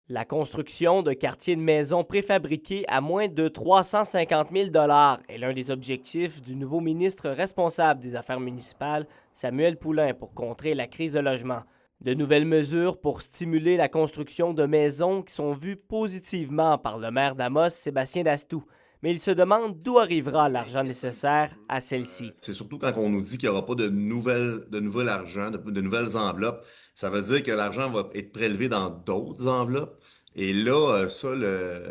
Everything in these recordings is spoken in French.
La construction de quartiers de maisons préfabriqués à moins de 350 000 est l'un des objectifs du nouveau ministre responsable des Affaires municipales, Samuel Poulin, pour contrer la crise de logement. De nouvelles mesures pour stimuler la construction de maisons qui sont vues positivement par le maire d'Amos, Sébastien Dastou. Mais il se demande d'où arrivera l'argent nécessaire à celle-ci. C'est surtout quand on nous dit qu'il n'y aura pas de nouvel argent, de nouvelles enveloppes. Ça veut dire que l'argent va être prélevé dans d'autres enveloppes. Et là,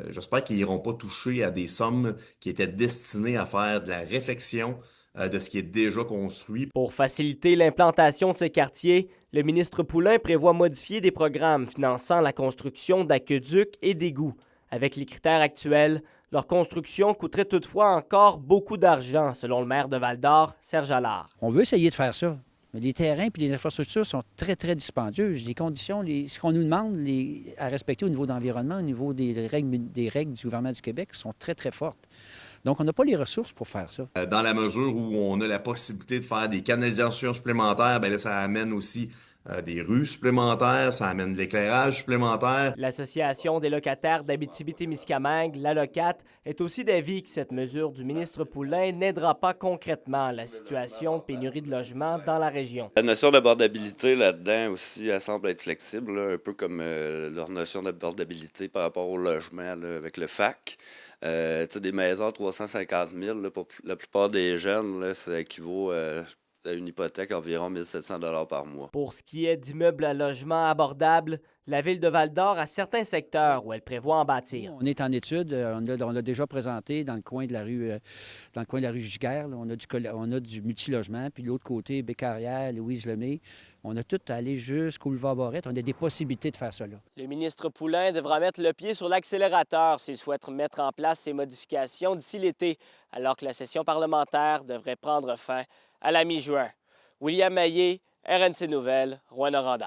j'espère qu'ils n'iront pas toucher à des sommes qui étaient destinées à faire de la réfection de ce qui est déjà construit. Pour faciliter l'implantation de ces quartiers, le ministre Poulin prévoit modifier des programmes finançant la construction d'aqueducs et d'égouts. Avec les critères actuels, leur construction coûterait toutefois encore beaucoup d'argent, selon le maire de Val-d'Or, Serge Allard. On veut essayer de faire ça. Mais les terrains et les infrastructures sont très, très dispendieuses. Les conditions, ce qu'on nous demande à respecter au niveau de l'environnement, au niveau des règles du gouvernement du Québec sont très, très fortes. Donc, on n'a pas les ressources pour faire ça. Dans la mesure où on a la possibilité de faire des canalisations supplémentaires, bien là, ça amène aussi des rues supplémentaires, ça amène de l'éclairage supplémentaire. L'Association des locataires d'Abitibi-Témiscamingue, l'ALOCAT, est aussi d'avis que cette mesure du ministre Poulin n'aidera pas concrètement la situation de pénurie de logement dans la région. La notion d'abordabilité là-dedans aussi, elle semble être flexible, là, un peu comme leur notion d'abordabilité par rapport au logement là, avec le FAC. Des maisons à 350 000, là, pour la plupart des jeunes, là, ça équivaut à une hypothèque environ 1 700 $ par mois. Pour ce qui est d'immeubles à logement abordables, la ville de Val-d'Or a certains secteurs où elle prévoit en bâtir. On est en étude, on l'a déjà présenté dans le coin de la rue Giguère. Là, on a du multilogement, puis de l'autre côté, Bécarrière, Louise Lemay. On a tout allé jusqu'au boulevard Barrette. On a des possibilités de faire ça là. Le ministre Poulin devra mettre le pied sur l'accélérateur s'il souhaite mettre en place ces modifications d'ici l'été, alors que la session parlementaire devrait prendre fin à la mi-juin. William Maillé, RNC Nouvelles, Rouyn-Noranda.